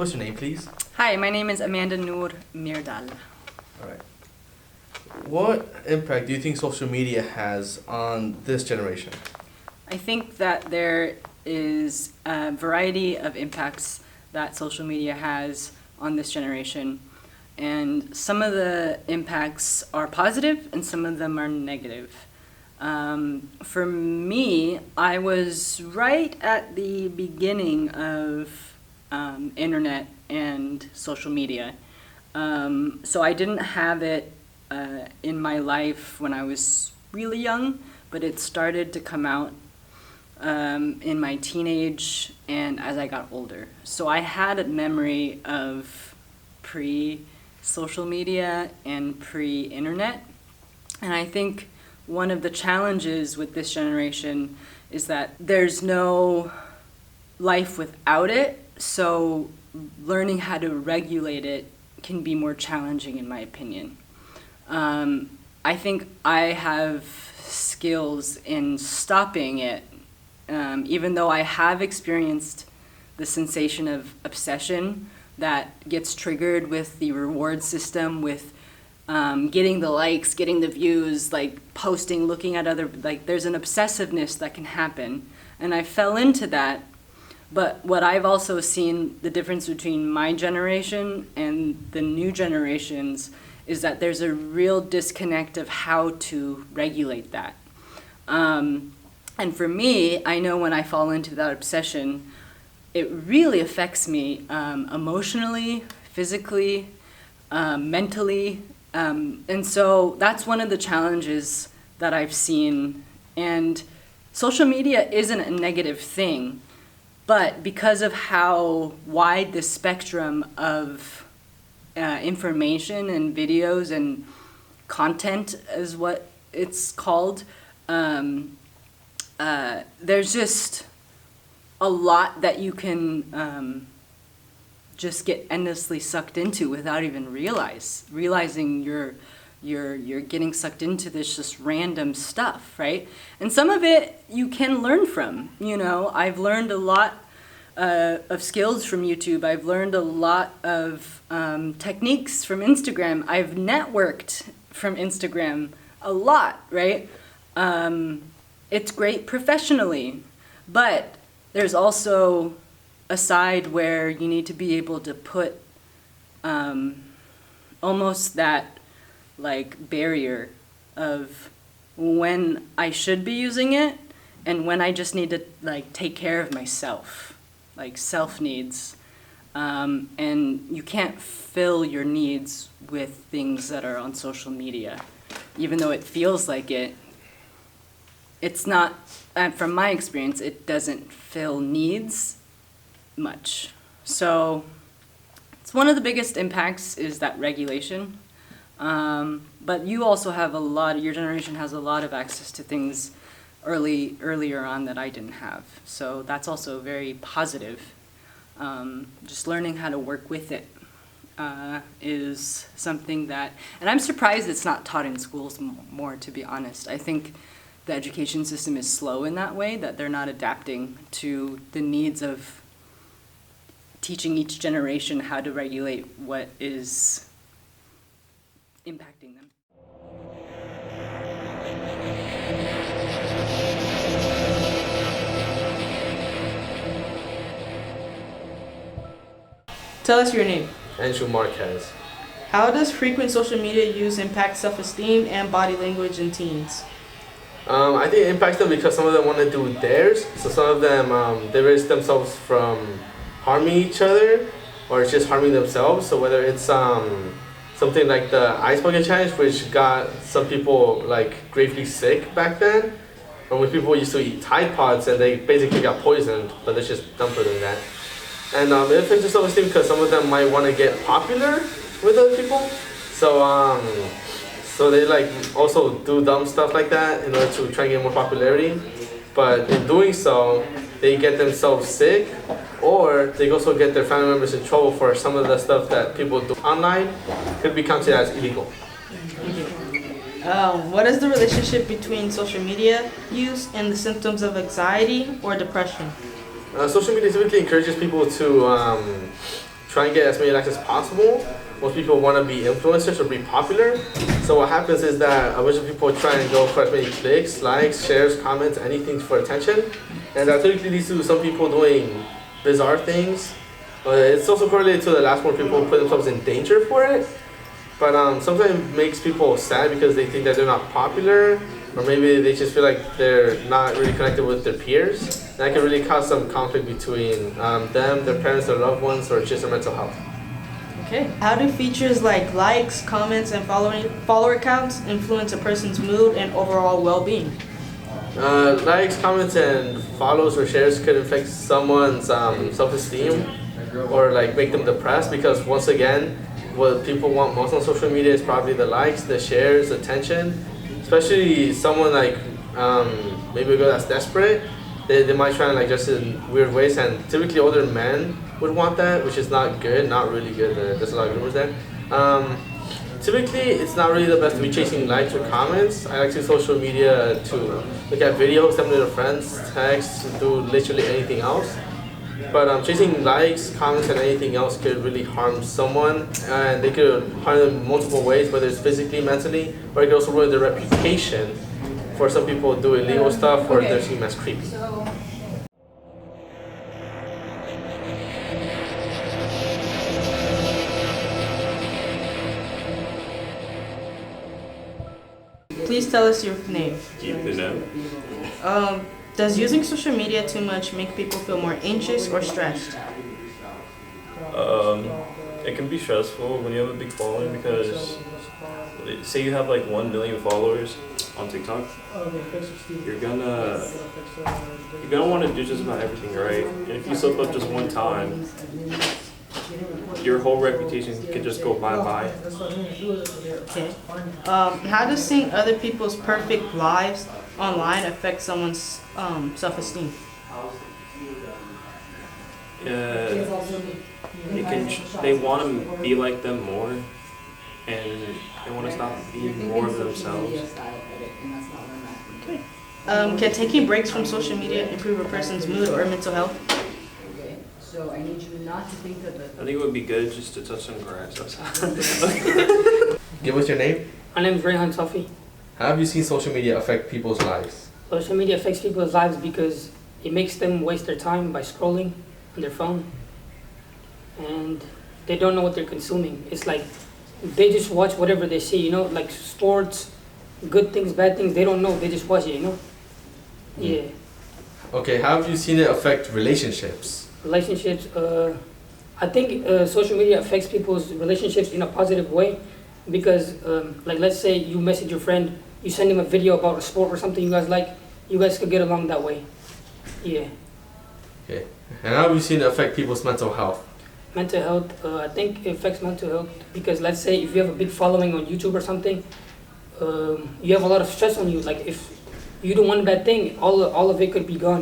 us your name, please? Hi, my name is Amanda Noor Mirdal. All right. What impact do you think social media has on this generation? I think that there is a variety of impacts that social media has on this generation. And some of the impacts are positive and some of them are negative. For me, I was right at the beginning of internet and social media. So I didn't have it in my life when I was really young, but it started to come out in my teenage and as I got older. So I had a memory of pre-social media and pre-internet. And I think one of the challenges with this generation is that there's no life without it, so learning how to regulate it can be more challenging in my opinion. I think I have skills in stopping it, even though I have experienced the sensation of obsession that gets triggered with the reward system, with getting the likes, getting the views, like posting, looking at other, like there's an obsessiveness that can happen. And I fell into that. But what I've also seen, the difference between my generation and the new generations, is that there's a real disconnect of how to regulate that. And for me, I know when I fall into that obsession, it really affects me emotionally, physically, mentally. And so that's one of the challenges that I've seen. And social media isn't a negative thing, but because of how wide the spectrum of information and videos and content is what it's called, there's just a lot that you can just get endlessly sucked into without even realizing you're getting sucked into this just random stuff, right? And some of it you can learn from. You know, I've learned a lot of skills from YouTube. I've learned a lot of techniques from Instagram. I've networked from Instagram a lot, right? It's great professionally, but there's also a side where you need to be able to put almost that like barrier of when I should be using it and when I just need to like take care of myself, like self needs. And you can't fill your needs with things that are on social media, even though it feels like it. It's not, from my experience, it doesn't fill needs much. So it's one of the biggest impacts is that regulation. But you also have your generation has a lot of access to things earlier on that I didn't have. So that's also very positive. Just learning how to work with it is something that, and I'm surprised it's not taught in schools more, to be honest. I think the education system is slow in that way, that they're not adapting to the needs of teaching each generation how to regulate what is impacting them. Tell us your name. Andrew Marquez. How does frequent social media use impact self-esteem and body language in teens? I think it impacts them because some of them want to do theirs. So some of them, they risk themselves from harming each other or just harming themselves. So whether it's something like the ice bucket challenge, which got some people like gravely sick back then, or when people used to eat Tide Pods and they basically got poisoned, but it's just dumber than that. And it affects their self-esteem because some of them might want to get popular with other people. So they like also do dumb stuff like that in order to try and get more popularity. But in doing so, they get themselves sick, or they also get their family members in trouble for some of the stuff that people do online could be counted as illegal. What is the relationship between social media use and the symptoms of anxiety or depression? Social media typically encourages people to try and get as many likes as possible. Most people want to be influencers or be popular. So what happens is that a bunch of people try and go for as many clicks, likes, shares, comments, anything for attention. And that typically leads to some people doing bizarre things. It's also correlated to the last one, people put themselves in danger for it. But sometimes it makes people sad because they think that they're not popular, or maybe they just feel like they're not really connected with their peers. And that can really cause some conflict between them, their parents, their loved ones, or just their mental health. Okay. How do features like likes, comments, and follower counts influence a person's mood and overall well-being? Likes, comments, and follows or shares could affect someone's self-esteem or like make them depressed, because once again, what people want most on social media is probably the likes, the shares, attention. Especially someone like maybe a girl that's desperate, they might try and like dress in weird ways, and typically older men would want that, which is not good, not really good. There's a lot of rumors there. Typically, it's not really the best to be chasing likes or comments. I like to use social media to look at videos, send them to friends, text, do literally anything else. But chasing likes, comments, and anything else could really harm someone, and they could harm them in multiple ways, whether it's physically, mentally, or it could also ruin their reputation. For some people do illegal stuff, or they're seen as creepy. Please tell us your name. Ethan. Does using social media too much make people feel more anxious or stressed? It can be stressful when you have a big following, because say you have like 1 million followers on TikTok, you're gonna want to do just about everything right. And if you slip up just one time, your whole reputation could just go bye-bye. Okay. How does seeing other people's perfect lives online affect someone's self-esteem? They want to be like them more, and they want to stop being more of themselves. Okay. Can taking breaks from social media improve a person's mood or mental health? So I need you not to think that I think it would be good just to touch some grass outside. Give us your name. My name is Rayhan Safi. How have you seen social media affect people's lives? Social media affects people's lives because it makes them waste their time by scrolling on their phone. And they don't know what they're consuming. It's like they just watch whatever they see, like sports, good things, bad things, they don't know, they just watch it, Yeah. Okay, how have you seen it affect relationships? Relationships, I think social media affects people's relationships in a positive way, because like let's say you message your friend, you send him a video about a sport or something you guys like, you guys could get along that way. Yeah. Okay. And how have you seen it affect people's mental health? Mental health, I think it affects mental health because let's say if you have a big following on YouTube or something, you have a lot of stress on you. Like if you do one bad thing, all of it could be gone,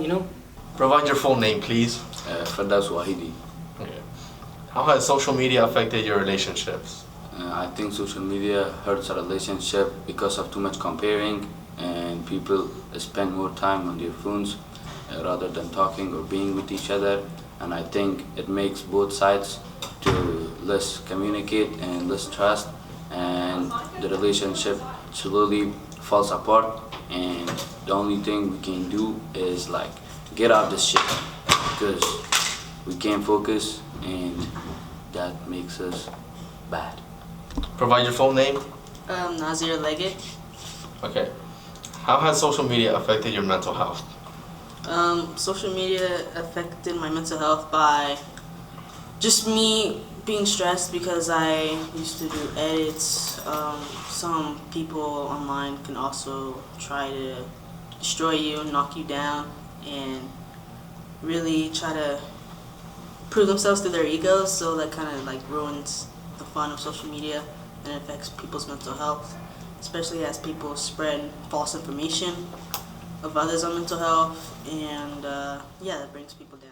Provide your full name, please. Firdaus Wahidi. Okay. How has social media affected your relationships? I think social media hurts a relationship because of too much comparing, and people spend more time on their phones rather than talking or being with each other. And I think it makes both sides to less communicate and less trust, and the relationship slowly falls apart. And the only thing we can do is like get out of this shit, because we can't focus, and that makes us bad. Provide your full name. Nazir Leggett. Okay. How has social media affected your mental health? Social media affected my mental health by just me being stressed because I used to do edits. Some people online can also try to destroy you, knock you down, and really try to prove themselves through their egos, so that kind of like ruins the fun of social media and affects people's mental health, especially as people spread false information of others on mental health, and yeah, that brings people down.